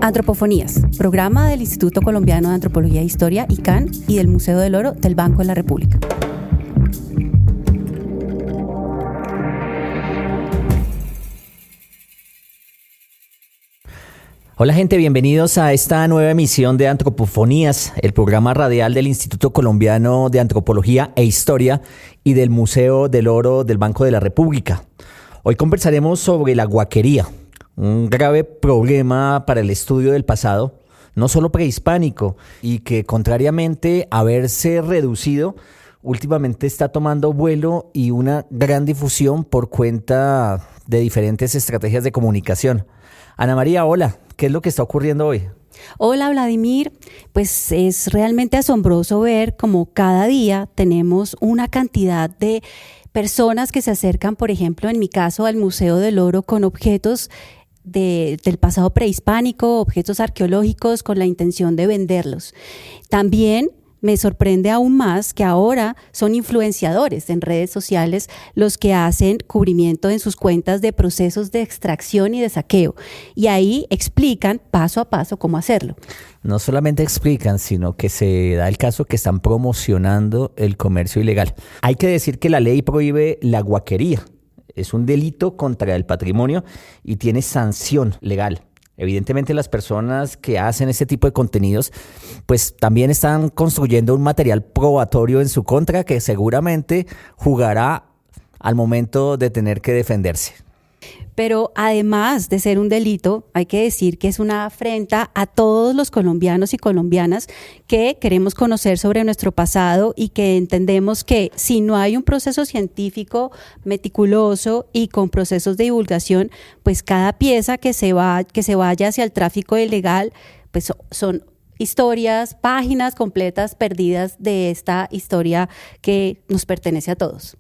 Antropofonías, programa del Instituto Colombiano de Antropología e Historia, ICANN, y del Museo del Oro del Banco de la República. Hola gente, bienvenidos a esta nueva emisión de Antropofonías, el programa radial del Instituto Colombiano de Antropología e Historia y del Museo del Oro del Banco de la República. Hoy conversaremos sobre la guaquería, un grave problema para el estudio del pasado, no solo prehispánico, y que contrariamente a verse reducido, últimamente está tomando vuelo y una gran difusión por cuenta de diferentes estrategias de comunicación. Ana María, hola, ¿qué es lo que está ocurriendo hoy? Hola Vladimir, pues es realmente asombroso ver cómo cada día tenemos una cantidad de personas que se acercan, por ejemplo, en mi caso, al Museo del Oro con objetos del pasado prehispánico, objetos arqueológicos con la intención de venderlos. También me sorprende aún más que ahora son influenciadores en redes sociales los que hacen cubrimiento en sus cuentas de procesos de extracción y de saqueo. Y ahí explican paso a paso cómo hacerlo. No solamente explican, sino que se da el caso que están promocionando el comercio ilegal. Hay que decir que la ley prohíbe la guaquería. Es un delito contra el patrimonio y tiene sanción legal. Evidentemente las personas que hacen este tipo de contenidos pues también están construyendo un material probatorio en su contra que seguramente jugará al momento de tener que defenderse. Pero además de ser un delito, hay que decir que es una afrenta a todos los colombianos y colombianas que queremos conocer sobre nuestro pasado y que entendemos que si no hay un proceso científico meticuloso y con procesos de divulgación, pues cada pieza que se vaya hacia el tráfico ilegal, pues son historias, páginas completas perdidas de esta historia que nos pertenece a todos.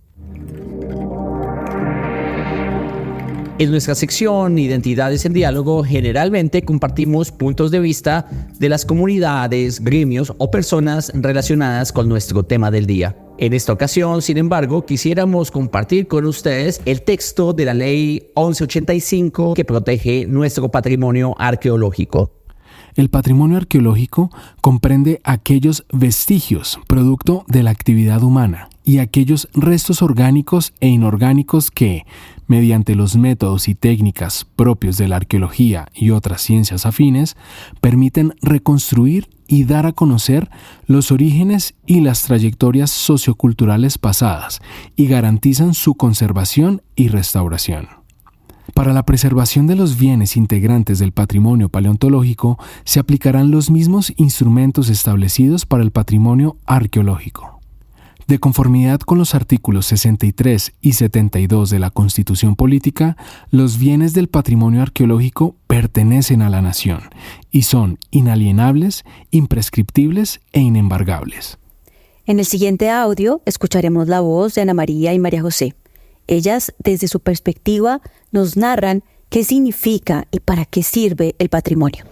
En nuestra sección Identidades en Diálogo, generalmente compartimos puntos de vista de las comunidades, gremios o personas relacionadas con nuestro tema del día. En esta ocasión, sin embargo, quisiéramos compartir con ustedes el texto de la Ley 1185 que protege nuestro patrimonio arqueológico. El patrimonio arqueológico comprende aquellos vestigios producto de la actividad humana y aquellos restos orgánicos e inorgánicos que, mediante los métodos y técnicas propios de la arqueología y otras ciencias afines, permiten reconstruir y dar a conocer los orígenes y las trayectorias socioculturales pasadas y garantizan su conservación y restauración. Para la preservación de los bienes integrantes del patrimonio paleontológico se aplicarán los mismos instrumentos establecidos para el patrimonio arqueológico. De conformidad con los artículos 63 y 72 de la Constitución Política, los bienes del patrimonio arqueológico pertenecen a la nación y son inalienables, imprescriptibles e inembargables. En el siguiente audio escucharemos la voz de Ana María y María José. Ellas, desde su perspectiva, nos narran qué significa y para qué sirve el patrimonio.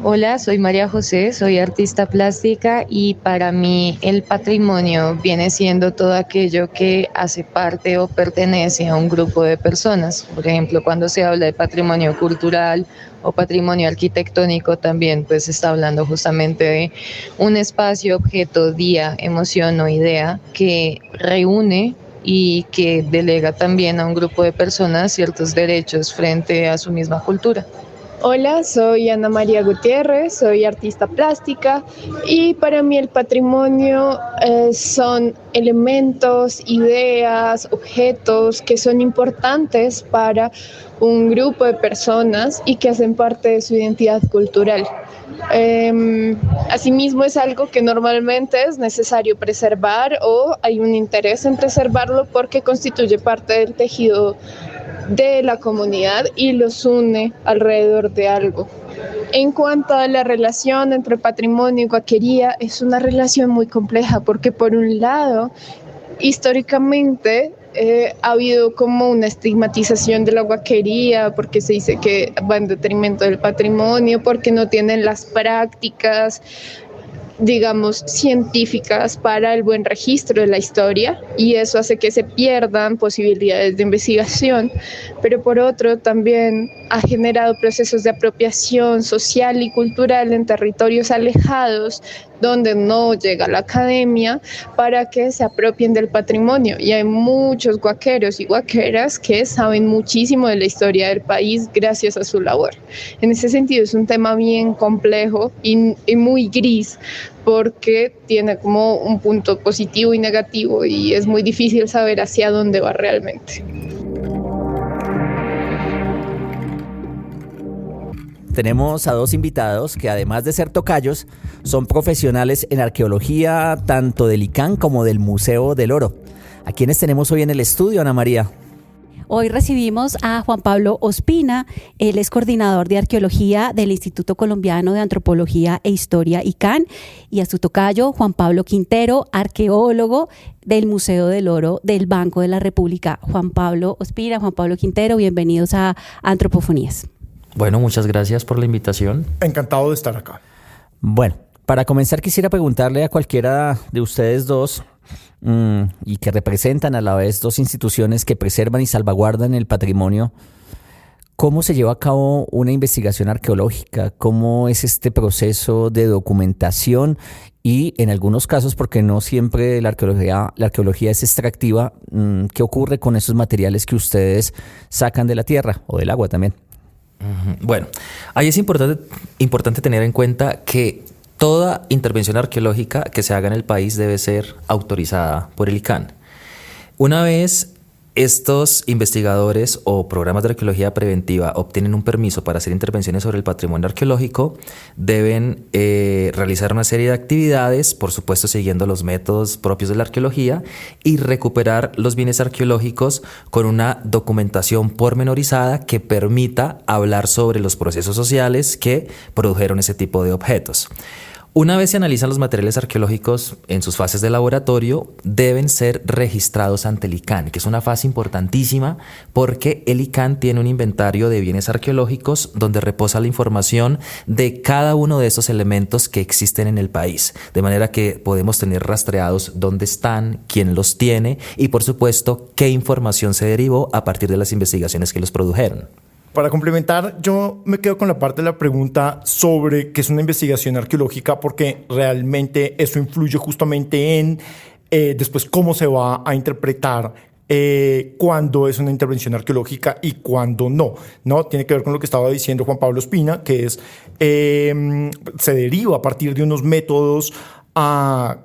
Hola, soy María José, soy artista plástica y para mí el patrimonio viene siendo todo aquello que hace parte o pertenece a un grupo de personas. Por ejemplo, cuando se habla de patrimonio cultural o patrimonio arquitectónico también pues se está hablando justamente de un espacio, objeto, día, emoción o idea que reúne y que delega también a un grupo de personas ciertos derechos frente a su misma cultura. Hola, soy Ana María Gutiérrez, soy artista plástica y para mí el patrimonio son elementos, ideas, objetos que son importantes para un grupo de personas y que hacen parte de su identidad cultural. Asimismo es algo que normalmente es necesario preservar o hay un interés en preservarlo porque constituye parte del tejido de la comunidad y los une alrededor de algo. En cuanto a la relación entre patrimonio y guaquería, es una relación muy compleja porque por un lado, históricamente ha habido como una estigmatización de la guaquería porque se dice que va en detrimento del patrimonio, porque no tienen las prácticas, digamos, científicas para el buen registro de la historia y eso hace que se pierdan posibilidades de investigación. Pero por otro también ha generado procesos de apropiación social y cultural en territorios alejados donde no llega la academia para que se apropien del patrimonio. Y hay muchos guaqueros y guaqueras que saben muchísimo de la historia del país gracias a su labor. En ese sentido es un tema bien complejo y muy gris, porque tiene como un punto positivo y negativo y es muy difícil saber hacia dónde va realmente. Tenemos a dos invitados que, además de ser tocayos, son profesionales en arqueología tanto del ICANN como del Museo del Oro. ¿A quiénes tenemos hoy en el estudio, Ana María? Hoy recibimos a Juan Pablo Ospina. Él es coordinador de arqueología del Instituto Colombiano de Antropología e Historia, ICANN, y a su tocayo, Juan Pablo Quintero, arqueólogo del Museo del Oro del Banco de la República. Juan Pablo Ospina, Juan Pablo Quintero, bienvenidos a Antropofonías. Bueno, muchas gracias por la invitación. Encantado de estar acá. Bueno, para comenzar quisiera preguntarle a cualquiera de ustedes dos, y que representan a la vez dos instituciones que preservan y salvaguardan el patrimonio, ¿cómo se lleva a cabo una investigación arqueológica? ¿Cómo es este proceso de documentación? Y en algunos casos, porque no siempre la arqueología es extractiva, ¿qué ocurre con esos materiales que ustedes sacan de la tierra o del agua también? Bueno, ahí es importante tener en cuenta que toda intervención arqueológica que se haga en el país debe ser autorizada por el ICANN. Una vez estos investigadores o programas de arqueología preventiva obtienen un permiso para hacer intervenciones sobre el patrimonio arqueológico, deben realizar una serie de actividades, por supuesto siguiendo los métodos propios de la arqueología, y recuperar los bienes arqueológicos con una documentación pormenorizada que permita hablar sobre los procesos sociales que produjeron ese tipo de objetos. Una vez se analizan los materiales arqueológicos en sus fases de laboratorio, deben ser registrados ante el ICANN, que es una fase importantísima porque el ICANN tiene un inventario de bienes arqueológicos donde reposa la información de cada uno de esos elementos que existen en el país, de manera que podemos tener rastreados dónde están, quién los tiene y, por supuesto, qué información se derivó a partir de las investigaciones que los produjeron. Para complementar, yo me quedo con la parte de la pregunta sobre qué es una investigación arqueológica, porque realmente eso influye justamente en después cómo se va a interpretar cuándo es una intervención arqueológica y cuándo no. Tiene que ver con lo que estaba diciendo Juan Pablo Ospina, que es se deriva a partir de unos métodos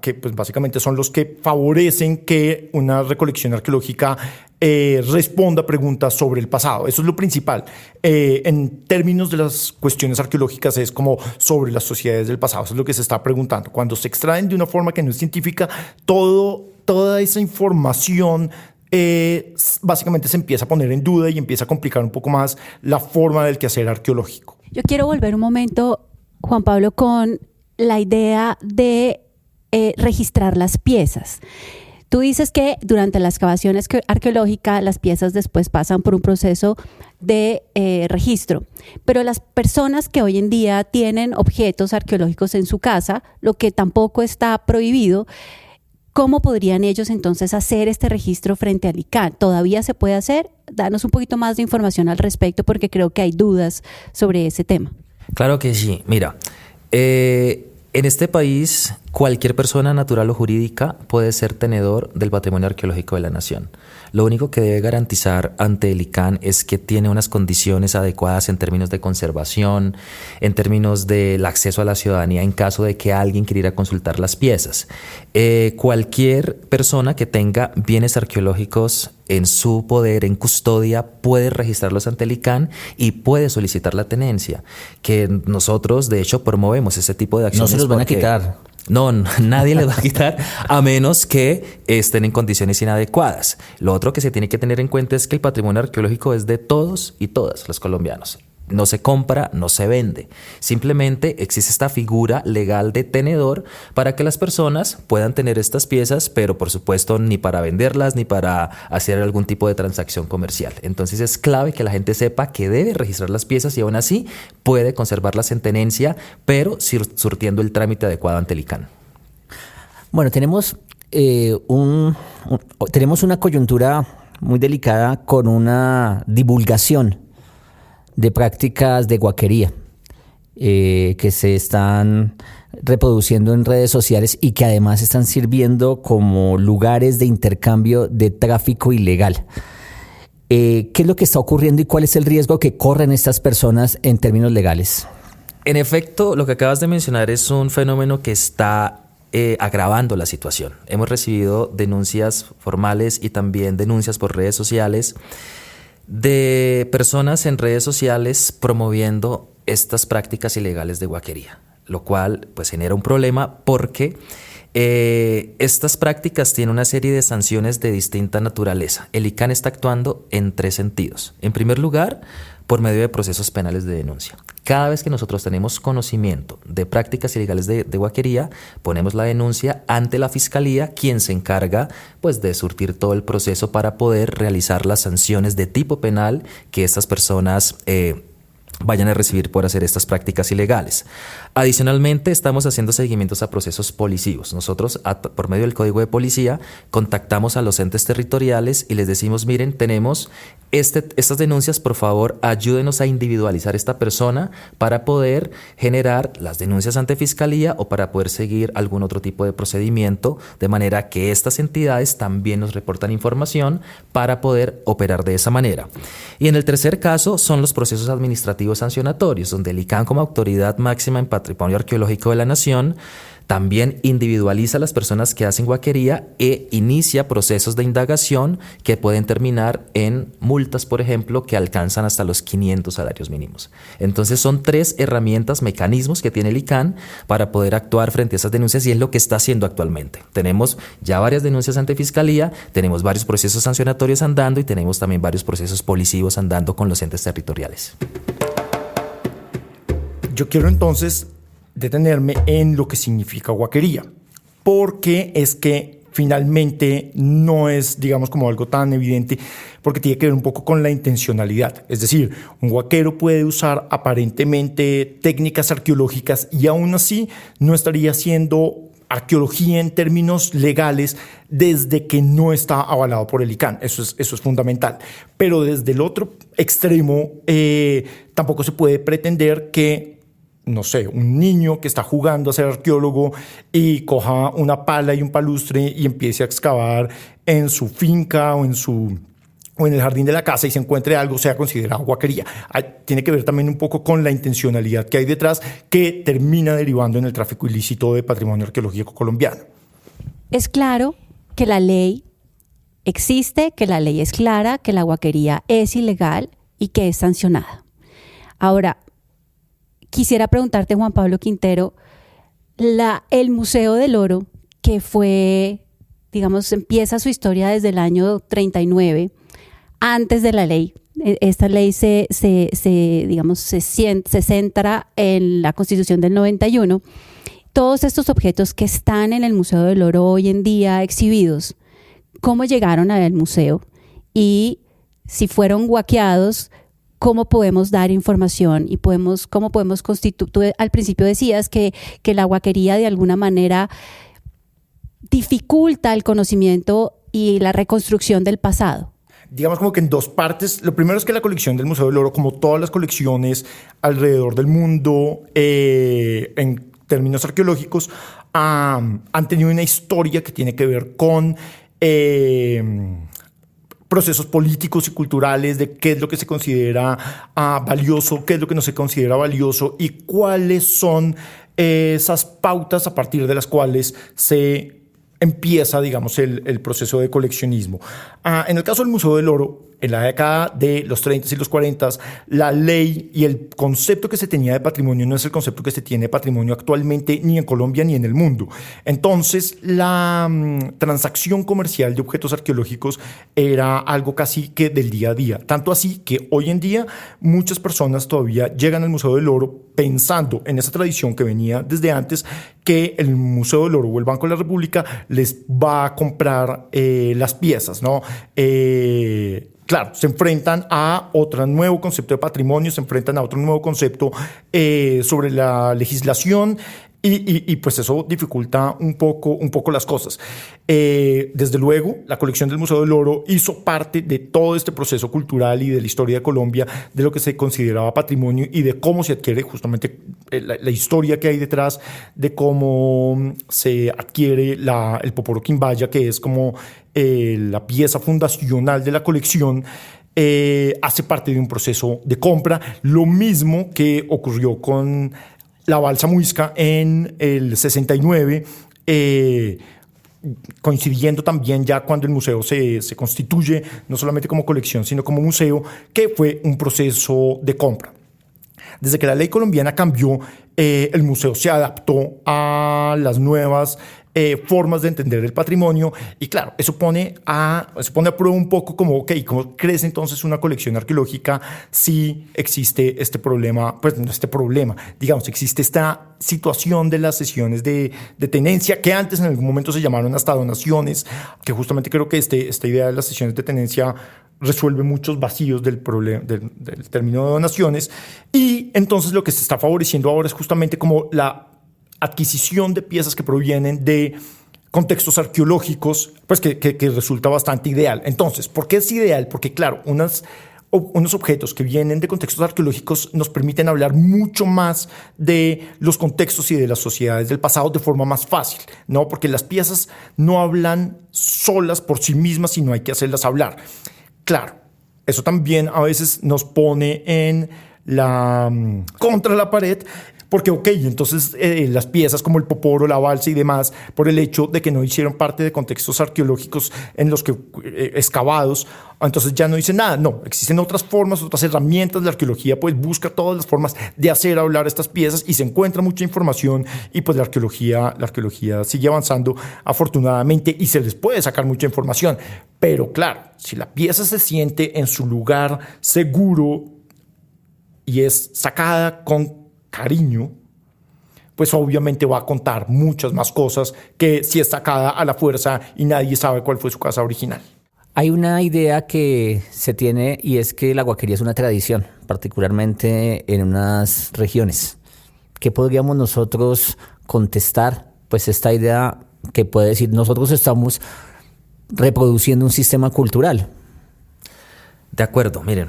que pues básicamente son los que favorecen que una recolección arqueológica responda a preguntas sobre el pasado. Eso es lo principal. En términos de las cuestiones arqueológicas es como sobre las sociedades del pasado. Eso es lo que se está preguntando. Cuando se extraen de una forma que no es científica, toda esa información básicamente se empieza a poner en duda y empieza a complicar un poco más la forma del quehacer arqueológico. Yo quiero volver un momento, Juan Pablo, con la idea de registrar las piezas. Tú dices que durante la excavación arqueológica las piezas después pasan por un proceso de registro, pero las personas que hoy en día tienen objetos arqueológicos en su casa, lo que tampoco está prohibido, ¿cómo podrían ellos entonces hacer este registro frente al ICANN? ¿Todavía se puede hacer? Danos un poquito más de información al respecto porque creo que hay dudas sobre ese tema. Claro que sí. Mira, en este país, cualquier persona natural o jurídica puede ser tenedor del patrimonio arqueológico de la nación. Lo único que debe garantizar ante el ICANN es que tiene unas condiciones adecuadas en términos de conservación, en términos del acceso a la ciudadanía en caso de que alguien quiera ir a consultar las piezas. Cualquier persona que tenga bienes arqueológicos en su poder, en custodia, puede registrarlos ante el ICANN y puede solicitar la tenencia, que nosotros de hecho promovemos ese tipo de acciones. No se los van a quitar. No, nadie les va a quitar a menos que estén en condiciones inadecuadas. Lo otro que se tiene que tener en cuenta es que el patrimonio arqueológico es de todos y todas los colombianos. No se compra, no se vende. Simplemente existe esta figura legal de tenedor para que las personas puedan tener estas piezas, pero por supuesto ni para venderlas ni para hacer algún tipo de transacción comercial. Entonces es clave que la gente sepa que debe registrar las piezas y aún así puede conservarlas en tenencia, pero surtiendo el trámite adecuado ante el ICANN. Bueno, tenemos una coyuntura muy delicada con una divulgación de prácticas de guaquería que se están reproduciendo en redes sociales y que además están sirviendo como lugares de intercambio de tráfico ilegal. ¿Qué es lo que está ocurriendo y cuál es el riesgo que corren estas personas en términos legales? En efecto, lo que acabas de mencionar es un fenómeno que está agravando la situación. Hemos recibido denuncias formales y también denuncias por redes sociales de personas en redes sociales promoviendo estas prácticas ilegales de guaquería, lo cual pues genera un problema porque estas prácticas tienen una serie de sanciones de distinta naturaleza. El ICANN está actuando en 3 sentidos. En primer lugar, por medio de procesos penales de denuncia. Cada vez que nosotros tenemos conocimiento de prácticas ilegales de guaquería, ponemos la denuncia ante la Fiscalía, quien se encarga pues, de surtir todo el proceso para poder realizar las sanciones de tipo penal que estas personas vayan a recibir por hacer estas prácticas ilegales. Adicionalmente, estamos haciendo seguimientos a procesos policivos. Nosotros, por medio del Código de Policía, contactamos a los entes territoriales y les decimos, miren, tenemos estas denuncias, por favor, ayúdenos a individualizar esta persona para poder generar las denuncias ante Fiscalía o para poder seguir algún otro tipo de procedimiento, de manera que estas entidades también nos reportan información para poder operar de esa manera. Y en el tercer caso son los procesos administrativos sancionatorios, donde el ICANN, como autoridad máxima en patrimonio arqueológico de la nación, también individualiza a las personas que hacen guaquería e inicia procesos de indagación que pueden terminar en multas, por ejemplo, que alcanzan hasta los 500 salarios mínimos. Entonces son 3 herramientas, mecanismos que tiene el ICANN para poder actuar frente a esas denuncias y es lo que está haciendo actualmente. Tenemos ya varias denuncias ante Fiscalía, tenemos varios procesos sancionatorios andando y tenemos también varios procesos policivos andando con los entes territoriales. Yo quiero entonces detenerme en lo que significa guaquería, porque es que finalmente no es, digamos, como algo tan evidente, porque tiene que ver un poco con la intencionalidad. Es decir, un guaquero puede usar aparentemente técnicas arqueológicas y aún así no estaría haciendo arqueología en términos legales desde que no está avalado por el ICANN. Eso es fundamental. Pero desde el otro extremo, tampoco se puede pretender que, no sé, un niño que está jugando a ser arqueólogo y coja una pala y un palustre y empiece a excavar en su finca o en el jardín de la casa y se encuentre algo, sea considerado guaquería. Tiene que ver también un poco con la intencionalidad que hay detrás, que termina derivando en el tráfico ilícito de patrimonio arqueológico colombiano. Es claro que la ley existe, que la ley es clara, que la guaquería es ilegal y que es sancionada. Ahora, quisiera preguntarte, Juan Pablo Quintero, el Museo del Oro, que fue, digamos, empieza su historia desde el año 39, antes de la ley. Esta ley se centra en la Constitución del 91. Todos estos objetos que están en el Museo del Oro hoy en día exhibidos, ¿cómo llegaron al museo? Y si fueron guaqueados, ¿cómo podemos dar información y cómo podemos constituir? Tú al principio decías que la guaquería de alguna manera dificulta el conocimiento y la reconstrucción del pasado. Digamos como que en 2 partes. Lo primero es que la colección del Museo del Oro, como todas las colecciones alrededor del mundo en términos arqueológicos, han tenido una historia que tiene que ver con procesos políticos y culturales de qué es lo que se considera valioso, qué es lo que no se considera valioso y cuáles son esas pautas a partir de las cuales se empieza, digamos, el proceso de coleccionismo. En el caso del Museo del Oro, en la década de los 30 y los 40, la ley y el concepto que se tenía de patrimonio no es el concepto que se tiene de patrimonio actualmente ni en Colombia ni en el mundo. Entonces, la transacción comercial de objetos arqueológicos era algo casi que del día a día. Tanto así que hoy en día muchas personas todavía llegan al Museo del Oro pensando en esa tradición que venía desde antes, que el Museo del Oro o el Banco de la República les va a comprar las piezas, ¿no? Claro, se enfrentan a otro nuevo concepto de patrimonio, se enfrentan a otro nuevo concepto sobre la legislación Y pues eso dificulta un poco las cosas. Desde luego, la colección del Museo del Oro hizo parte de todo este proceso cultural y de la historia de Colombia, de lo que se consideraba patrimonio y de cómo se adquiere justamente la historia que hay detrás de cómo se adquiere el Poporo Quimbaya, que es como la pieza fundacional de la colección. Hace parte de un proceso de compra, lo mismo que ocurrió con la balsa Muisca en el 69, coincidiendo también ya cuando el museo se constituye, no solamente como colección, sino como museo, que fue un proceso de compra. Desde que la ley colombiana cambió, el museo se adaptó a las nuevas formas de entender el patrimonio, y claro, eso pone a prueba un poco como, ok, ¿cómo crece entonces una colección arqueológica si existe este problema? Pues no este problema, digamos, existe esta situación de las sesiones de tenencia, que antes en algún momento se llamaron hasta donaciones, que justamente creo que esta idea de las sesiones de tenencia resuelve muchos vacíos del término de donaciones, y entonces lo que se está favoreciendo ahora es justamente como la adquisición de piezas que provienen de contextos arqueológicos, pues que resulta bastante ideal. Entonces, ¿por qué es ideal? Porque claro, unos objetos que vienen de contextos arqueológicos nos permiten hablar mucho más de los contextos y de las sociedades del pasado de forma más fácil, ¿no? Porque las piezas no hablan solas por sí mismas, sino hay que hacerlas hablar. Claro, eso también a veces nos pone contra la pared, porque, ok, entonces las piezas como el poporo, la balsa y demás, por el hecho de que no hicieron parte de contextos arqueológicos en los que excavados, entonces ya no dicen nada. No, existen otras formas, otras herramientas. La arqueología pues busca todas las formas de hacer hablar estas piezas y se encuentra mucha información, y pues la arqueología sigue avanzando afortunadamente y se les puede sacar mucha información. Pero claro, si la pieza se siente en su lugar seguro y es sacada con cariño, pues obviamente va a contar muchas más cosas que si es sacada a la fuerza y nadie sabe cuál fue su casa original. Hay una idea que se tiene, y es que la guaquería es una tradición, particularmente en unas regiones. ¿Qué podríamos nosotros contestar? Pues esta idea que puede decir, nosotros estamos reproduciendo un sistema cultural. De acuerdo, miren,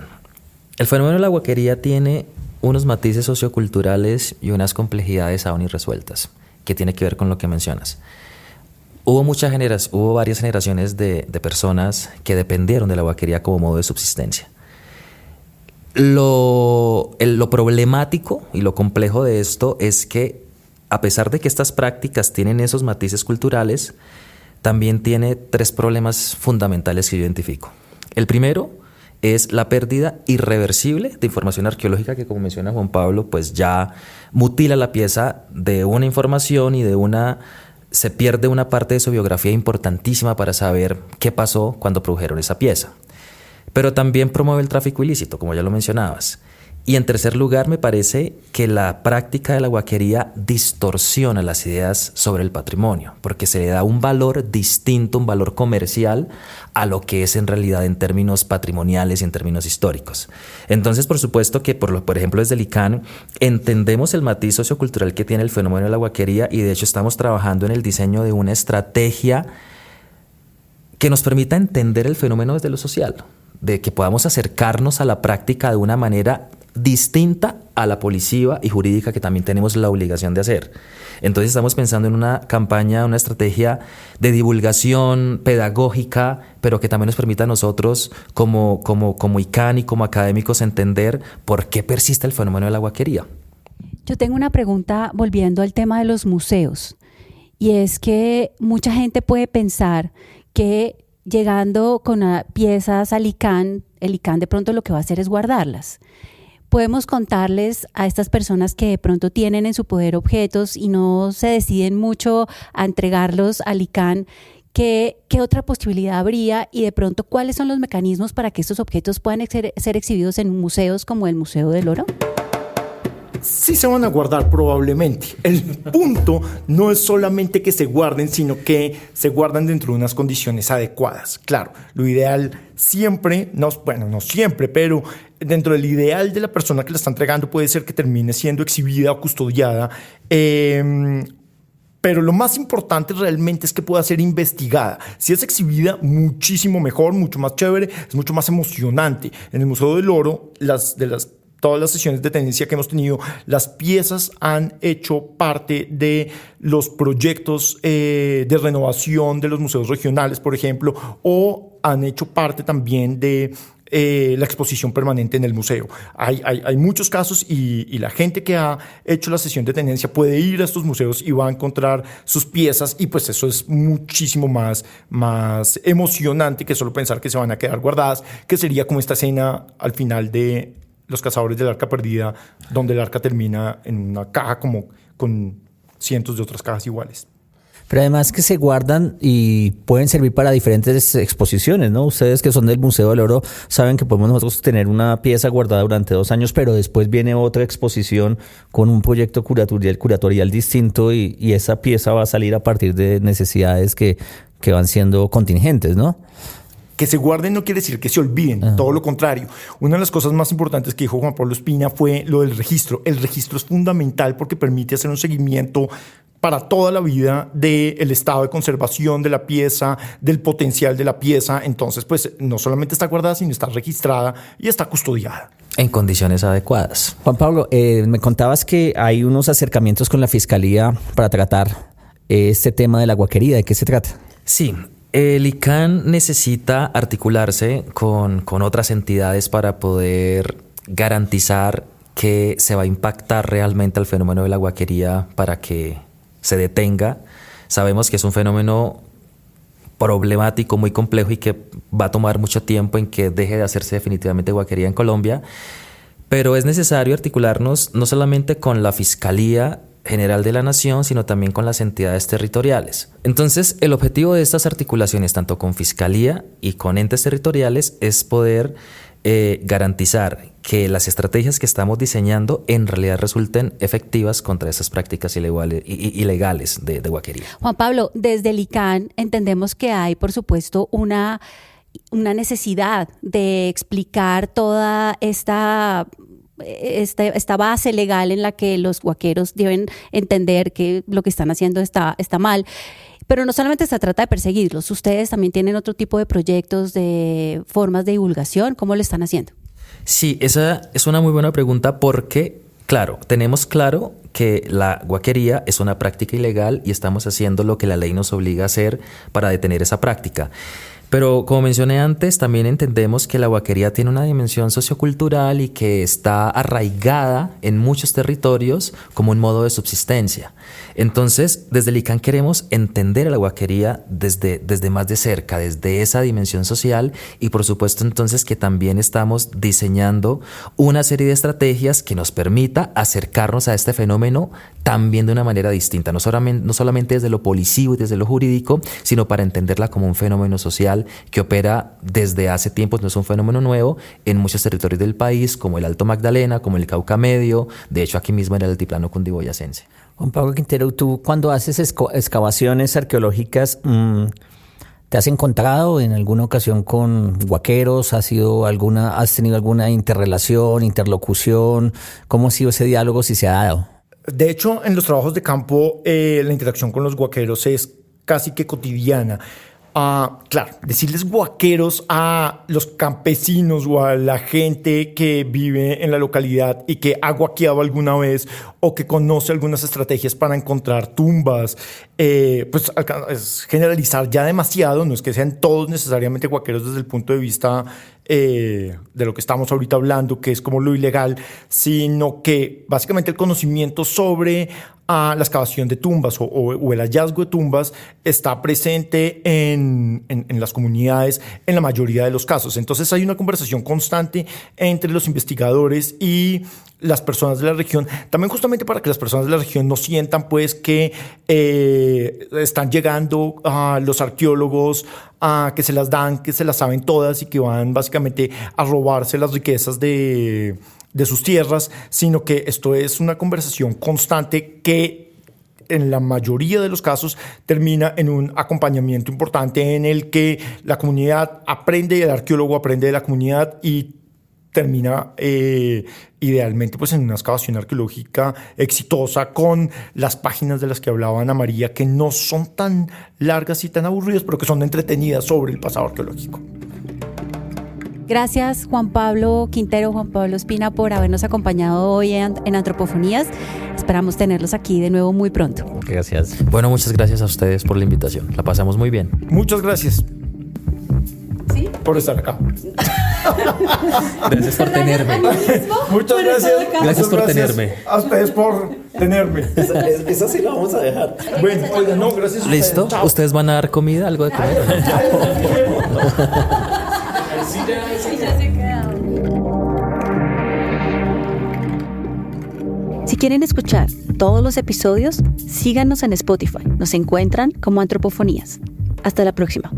el fenómeno de la guaquería tiene unos matices socioculturales y unas complejidades aún irresueltas, que tiene que ver con lo que mencionas. Hubo varias generaciones de personas que dependieron de la guaquería como modo de subsistencia. Lo problemático y lo complejo de esto es que, a pesar de que estas prácticas tienen esos matices culturales, también tiene 3 problemas fundamentales que yo identifico. El primero es la pérdida irreversible de información arqueológica que, como menciona Juan Pablo, pues ya mutila la pieza de una información y se pierde una parte de su biografía importantísima para saber qué pasó cuando produjeron esa pieza. Pero también promueve el tráfico ilícito, como ya lo mencionabas. Y en tercer lugar, me parece que la práctica de la guaquería distorsiona las ideas sobre el patrimonio, porque se le da un valor distinto, un valor comercial a lo que es en realidad en términos patrimoniales y en términos históricos. Entonces, por supuesto que, por ejemplo, desde el ICANN entendemos el matiz sociocultural que tiene el fenómeno de la guaquería, y de hecho estamos trabajando en el diseño de una estrategia que nos permita entender el fenómeno desde lo social, de que podamos acercarnos a la práctica de una manera distinta a la policiva y jurídica que también tenemos la obligación de hacer. Entonces estamos pensando en una campaña, una estrategia de divulgación pedagógica, pero que también nos permita a nosotros como ICANN y como académicos entender por qué persiste el fenómeno de la guaquería. Yo tengo una pregunta volviendo al tema de los museos, y es que mucha gente puede pensar que llegando con piezas al ICANN, el ICANN de pronto lo que va a hacer es guardarlas. Podemos contarles a estas personas que de pronto tienen en su poder objetos y no se deciden mucho a entregarlos al ICANN, ¿qué otra posibilidad habría, y de pronto cuáles son los mecanismos para que estos objetos puedan ser exhibidos en museos como el Museo del Oro? Sí se van a guardar probablemente. El punto no es solamente que se guarden, sino que se guardan dentro de unas condiciones adecuadas. Claro, lo ideal siempre, no siempre, pero dentro del ideal de la persona que la está entregando puede ser que termine siendo exhibida o custodiada. Pero lo más importante realmente es que pueda ser investigada. Si es exhibida, muchísimo mejor, mucho más chévere, es mucho más emocionante. En el Museo del Oro, todas las sesiones de tenencia que hemos tenido, las piezas han hecho parte de los proyectos de renovación de los museos regionales, por ejemplo, o han hecho parte también de la exposición permanente en el museo. Hay muchos casos y la gente que ha hecho la sesión de tenencia puede ir a estos museos y va a encontrar sus piezas, y pues eso es muchísimo más emocionante que solo pensar que se van a quedar guardadas, que sería como esta escena al final de Los Cazadores del Arca Perdida, donde el arca termina en una caja como con cientos de otras cajas iguales. Pero además que se guardan y pueden servir para diferentes exposiciones, ¿no? Ustedes que son del Museo del Oro saben que podemos nosotros tener una pieza guardada durante 2 años, pero después viene otra exposición con un proyecto curatorial distinto y esa pieza va a salir a partir de necesidades que van siendo contingentes, ¿no? Que se guarden no quiere decir que se olviden, todo lo contrario. Una de las cosas más importantes que dijo Juan Pablo Espina fue lo del registro. El registro es fundamental porque permite hacer un seguimiento para toda la vida del estado de conservación de la pieza, del potencial de la pieza. Entonces, pues no solamente está guardada, sino está registrada y está custodiada. En condiciones adecuadas. Juan Pablo, me contabas que hay unos acercamientos con la Fiscalía para tratar este tema de la guaquería. ¿De qué se trata? Sí. El ICANN necesita articularse con otras entidades para poder garantizar que se va a impactar realmente al fenómeno de la guaquería para que se detenga. Sabemos que es un fenómeno problemático, muy complejo y que va a tomar mucho tiempo en que deje de hacerse definitivamente guaquería en Colombia, pero es necesario articularnos no solamente con la Fiscalía General de la Nación, sino también con las entidades territoriales. Entonces, el objetivo de estas articulaciones, tanto con Fiscalía y con entes territoriales, es poder garantizar que las estrategias que estamos diseñando en realidad resulten efectivas contra esas prácticas ilegales de guaquería. Juan Pablo, desde el ICANN entendemos que hay, por supuesto, una necesidad de explicar toda esta base legal en la que los guaqueros deben entender que lo que están haciendo está mal. Pero no solamente se trata de perseguirlos, ustedes también tienen otro tipo de proyectos, de formas de divulgación. ¿Cómo lo están haciendo? Sí, esa es una muy buena pregunta porque, claro, tenemos claro que la guaquería es una práctica ilegal y estamos haciendo lo que la ley nos obliga a hacer para detener esa práctica. Pero como mencioné antes, también entendemos que la guaquería tiene una dimensión sociocultural y que está arraigada en muchos territorios como un modo de subsistencia. Entonces, desde el ICANN queremos entender a la guaquería desde más de cerca, desde esa dimensión social, y por supuesto entonces que también estamos diseñando una serie de estrategias que nos permita acercarnos a este fenómeno también de una manera distinta, no solamente desde lo policivo y desde lo jurídico, sino para entenderla como un fenómeno social que opera desde hace tiempo, no es un fenómeno nuevo, en muchos territorios del país, como el Alto Magdalena, como el Cauca Medio, de hecho aquí mismo en el altiplano cundiboyacense. Juan Pablo Quintero, tú cuando haces excavaciones arqueológicas, ¿te has encontrado en alguna ocasión con guaqueros? ¿Has tenido alguna interlocución? ¿Cómo ha sido ese diálogo, si se ha dado? De hecho, en los trabajos de campo, la interacción con los guaqueros es casi que cotidiana. Claro, decirles guaqueros a los campesinos o a la gente que vive en la localidad y que ha guaqueado alguna vez o que conoce algunas estrategias para encontrar tumbas, pues es generalizar ya demasiado. No es que sean todos necesariamente guaqueros desde el punto de vista de lo que estamos ahorita hablando, que es como lo ilegal, sino que básicamente el conocimiento sobre la excavación de tumbas o el hallazgo de tumbas está presente en las comunidades en la mayoría de los casos. Entonces hay una conversación constante entre los investigadores y las personas de la región, también justamente para que las personas de la región no sientan pues que están llegando los arqueólogos que se las dan, que se las saben todas y que van básicamente a robarse las riquezas de sus tierras, sino que esto es una conversación constante que en la mayoría de los casos termina en un acompañamiento importante en el que la comunidad aprende, el arqueólogo aprende de la comunidad y termina idealmente pues en una excavación arqueológica exitosa con las páginas de las que hablaba Ana María, que no son tan largas y tan aburridas, pero que son entretenidas sobre el pasado arqueológico. Gracias Juan Pablo Quintero, Juan Pablo Espina, por habernos acompañado hoy en Antropofonías. Esperamos tenerlos aquí de nuevo muy pronto. Gracias. Bueno, muchas gracias a ustedes por la invitación. La pasamos muy bien. Muchas gracias. ¿Sí? Por estar acá. Gracias por tenerme. Muchas gracias. Gracias por tenerme. A ustedes por tenerme. Eso sí lo vamos a dejar. Bueno, oigan, no, gracias a ¿Listo? ustedes. Chao. ¿Ustedes van a dar comida, algo de comer? Si quieren escuchar todos los episodios, síganos en Spotify. Nos encuentran como Antropofonías. Hasta la próxima.